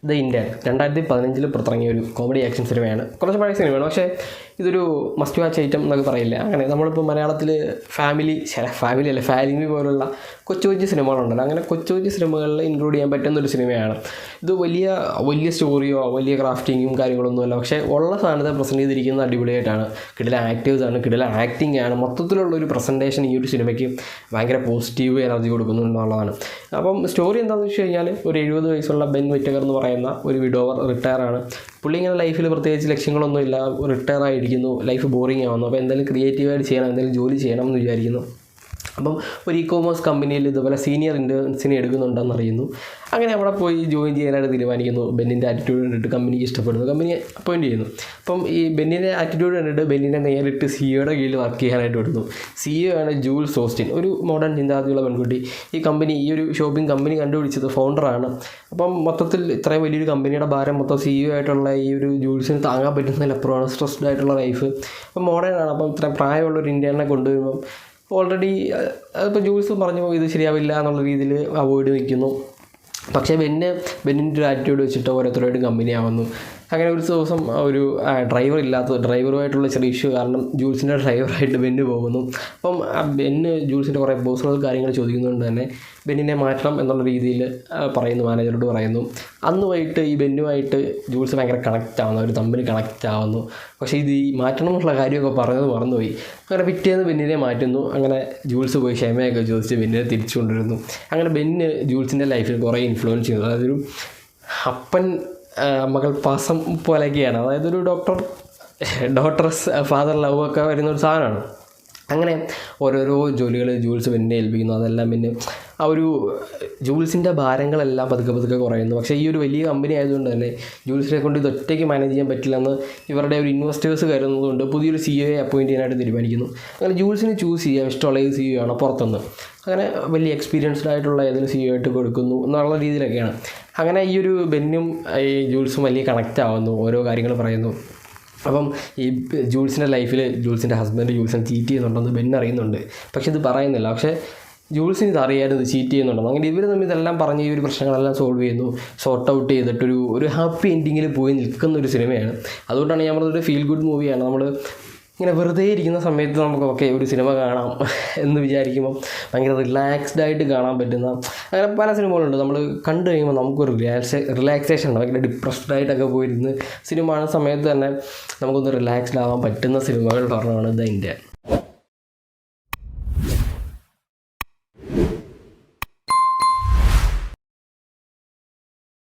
The Indian 2015 പുറത്തിറങ്ങിയ ഒരു comedy action സിനിമയാണ്. കുറച്ച് പഴയ സിനിമയാണ്, പക്ഷേ ഇതൊരു മസ്റ്റ് വാച്ച് ഐറ്റം എന്നൊക്കെ പറയില്ല. അങ്ങനെ നമ്മളിപ്പോൾ മലയാളത്തിൽ ഫാമിലി അല്ല ഫാലിമി പോലുള്ള കൊച്ചു കൊച്ചു സിനിമകളുണ്ടല്ലോ, അങ്ങനെ കൊച്ചു കൊച്ചു സിനിമകളിൽ ഇൻക്ലൂഡ് ചെയ്യാൻ പറ്റുന്നൊരു സിനിമയാണ് ഇത്. വലിയ സ്റ്റോറിയോ വലിയ ക്രാഫ്റ്റിങ്ങും കാര്യങ്ങളൊന്നുമല്ല, പക്ഷേ ഉള്ള സാധനത്തെ പ്രസൻറ്റ് ചെയ്തിരിക്കുന്നത് അടിപൊളിയായിട്ടാണ്. കിടില ആക്ടേഴ്സാണ്, കിടില ആക്ടിംഗ് ആണ്. മൊത്തത്തിലുള്ളൊരു പ്രസൻറ്റേഷൻ ഈ ഒരു സിനിമയ്ക്ക് ഭയങ്കര പോസിറ്റീവ് എനർജി കൊടുക്കുന്നുണ്ടെന്നുള്ളതാണ്. അപ്പം സ്റ്റോറി എന്താണെന്ന് വെച്ച് കഴിഞ്ഞാൽ, ഒരു 70 വയസ്സുള്ള ബെൻ വിറ്റകർ എന്ന് പറയുന്ന ഒരു വിഡോവർ റിട്ടയറാണ്. പുള്ളി ഇങ്ങനെ ലൈഫിൽ പ്രത്യേകിച്ച് ലക്ഷ്യങ്ങളൊന്നുമില്ല, റിട്ടയർ ആയിരിക്കുന്നു, ലൈഫ് ബോറിംഗ് ആവുന്നു. അപ്പോൾ എന്തെങ്കിലും ക്രിയേറ്റീവായിട്ട് ചെയ്യണം, എന്തെങ്കിലും ജോലി ചെയ്യണം എന്ന് വിചാരിക്കുന്നു. അപ്പം ഒരു ഇ-കോമേഴ്സ് കമ്പനിയിൽ ഇതുപോലെ സീനിയർ ഇൻറ്റേൺസിനെ എടുക്കുന്നുണ്ടെന്ന് അറിയുന്നു. അങ്ങനെ അവിടെ പോയി ജോയിൻ ചെയ്യാനായിട്ട് തീരുമാനിക്കുന്നു. ബെന്നിൻ്റെ ആറ്റിറ്റ്യൂഡ് കണ്ടിട്ട് കമ്പനിക്ക് ഇഷ്ടപ്പെടുന്നു, കമ്പനി അപ്പോയിൻറ്റ് ചെയ്യുന്നു. അപ്പം ഈ ബെന്നിൻ്റെ ആറ്റിറ്റ്യൂഡ് കണ്ടിട്ട് ബെന്നിനെ നേരിട്ട് സിഇഒയുടെ കീഴിൽ വർക്ക് ചെയ്യാനായിട്ട് വിടുന്നു. സിഇഒ ആണ് ജൂൾസ് ഓസ്റ്റിൻ, ഒരു മോഡേൺ ചിന്താഗതിയുള്ള പെൺകുട്ടി. ഈ ഒരു ഷോപ്പിംഗ് കമ്പനി കണ്ടുപിടിച്ചത് ഫൗണ്ടറാണ്. അപ്പം മൊത്തത്തിൽ ഇത്രയും വലിയൊരു കമ്പനിയുടെ ഭാരം മൊത്തം സിഇഒ ആയിട്ടുള്ള ഈ ഒരു ജൂൾസിന് താങ്ങാൻ പറ്റുന്നതിലപ്പുറമാണ് സ്ട്രെസ്ഡ് ആയിട്ടുള്ള ലൈഫ്. അപ്പം മോഡേൺ ആണ്. അപ്പം ഇത്രയും പ്രായമുള്ളൊരു ഇന്ത്യനെ കൊണ്ടുവരുമ്പം ഓൾറെഡി ഇപ്പോൾ ജൂൾസ് പറഞ്ഞു ഇത് ശരിയാവില്ല എന്നുള്ള രീതിയിൽ അവോയ്ഡ് നിൽക്കുന്നു. പക്ഷേ ബെന്നിൻ്റെ ഒരു ആറ്റിറ്റ്യൂഡ് വെച്ചിട്ട് ഓരോരുത്തരായിട്ട് കമ്പനി ആവുന്നു. അങ്ങനെ ഒരു ദിവസം ഒരു ഡ്രൈവറുമായിട്ടുള്ള ചെറിയ ഇഷ്യൂ കാരണം ജൂൾസിൻ്റെ ഡ്രൈവറായിട്ട് ബെന്ന് പോകുന്നു. അപ്പം ബെന്ന് ജൂൾസിൻ്റെ കുറേ പേഴ്സണൽ കാര്യങ്ങൾ ചോദിക്കുന്നതുകൊണ്ട് തന്നെ ബെന്നിനെ മാറ്റണം എന്നുള്ള രീതിയിൽ മാനേജറോട് പറയുന്നു. അന്ന് വൈകിട്ട് ഈ ബെന്നുമായിട്ട് ജൂൾസ് ഭയങ്കര കണക്റ്റ് ആവുന്നു, അവർ തമ്മിൽ കണക്റ്റ് ആവുന്നു. പക്ഷേ ഇത് ഈ മാറ്റണം എന്നുള്ള കാര്യമൊക്കെ പറഞ്ഞത് മറന്നുപോയി. അങ്ങനെ പിറ്റേന്ന് ബെന്നിനെ മാറ്റുന്നു. അങ്ങനെ ജൂൾസ് പോയി ക്ഷമയൊക്കെ ചോദിച്ച് ബെന്നിനെ തിരിച്ചു കൊണ്ടുവരുന്നു. അങ്ങനെ ബെന്ന് ജൂൾസിൻ്റെ ലൈഫിൽ കുറേ ഇൻഫ്ലുവൻസ് ചെയ്യുന്നു. അതായത് ഒരു അപ്പൻ മകൾ പാസം പോലെയൊക്കെയാണ്. അതായത് ഒരു ഡോട്ടർസ് ഫാദർ ലവ് ഒക്കെ വരുന്ന ഒരു സാധനമാണ്. അങ്ങനെ ഓരോരോ ജോലികൾ ജൂൾസ് ബെന്നിനെ ഏൽപ്പിക്കുന്നു. അതെല്ലാം പിന്നെ ആ ഒരു ജൂൾസിൻ്റെ ഭാരങ്ങളെല്ലാം പതുക്കെ കുറയുന്നു. പക്ഷേ ഈ ഒരു വലിയ കമ്പനി ആയതുകൊണ്ട് തന്നെ ജൂൾസിനെ കൊണ്ട് ഇത് ഒറ്റയ്ക്ക് മാനേജ് ചെയ്യാൻ പറ്റില്ലെന്ന് ഇവരുടെ ഒരു ഇൻവെസ്റ്റേഴ്സ് കരുതുന്നതുകൊണ്ട് പുതിയൊരു സിഇഒയെ അപ്പോയിൻറ്റ് ചെയ്യാനായിട്ട് തീരുമാനിക്കുന്നു. അങ്ങനെ ജൂൾസിന് ചൂസ് ചെയ്യാം ഇഷ്ടമുള്ള ഏത് സിഇഒ ആണ് പുറത്തുനിന്ന്. അങ്ങനെ വലിയ എക്സ്പീരിയൻസ്ഡ് ആയിട്ടുള്ള ഏതൊരു സിഇഒ ആയിട്ട് കൊടുക്കുന്നു എന്നുള്ള രീതിയിലൊക്കെയാണ്. അങ്ങനെ ഈ ഒരു ബെന്നും ഈ ജൂൾസും വലിയ കണക്റ്റ് ആവുന്നു, ഓരോ കാര്യങ്ങൾ പറയുന്നു. അപ്പം ഈ ജൂൾസിൻ്റെ ലൈഫിൽ ജൂൾസിൻ്റെ ഹസ്ബൻഡ് ജൂൾസിനെ ചീറ്റ് ചെയ്യുന്നുണ്ടെന്ന് ബെൻ അറിയുന്നുണ്ട്, പക്ഷെ ഇത് പറയുന്നില്ല. പക്ഷേ ജൂൾസിന് ഇത് അറിയാമായിരുന്നു ചീറ്റ് ചെയ്യുന്നുണ്ടെന്ന്. അങ്ങനെ ഇവർ തമ്മിൽ ഇതെല്ലാം പറഞ്ഞ് ഈ ഒരു പ്രശ്നങ്ങളെല്ലാം സോൾവ് ചെയ്യുന്നു, സോർട്ട് ഔട്ട് ചെയ്തിട്ടൊരു ഹാപ്പി എൻഡിങ്ങിൽ പോയി നിൽക്കുന്ന ഒരു സിനിമയാണ്. അതുകൊണ്ടാണ് ഞാൻ പറഞ്ഞൊരു ഫീൽ ഗുഡ് മൂവിയാണ്. നമ്മൾ ഇങ്ങനെ വെറുതെ ഇരിക്കുന്ന സമയത്ത് നമുക്ക് ഒരു സിനിമ കാണാം എന്ന് വിചാരിക്കുമ്പം ഭയങ്കര റിലാക്സ്ഡ് ആയിട്ട് കാണാൻ പറ്റുന്ന അങ്ങനെ പല സിനിമകളുണ്ട്. നമ്മൾ കണ്ടു കഴിയുമ്പോൾ നമുക്കൊരു റിലാക്സേഷൻ ഉണ്ട്. ഭയങ്കര ഡിപ്രസ്ഡ് ആയിട്ടൊക്കെ പോയിരുന്ന് സിനിമ കാണുന്ന സമയത്ത് തന്നെ നമുക്കൊന്ന് റിലാക്സ്ഡ് ആവാൻ പറ്റുന്ന സിനിമകളുടെ ഒരെണ്ണമാണ് ദ ഇന്ത്യൻ.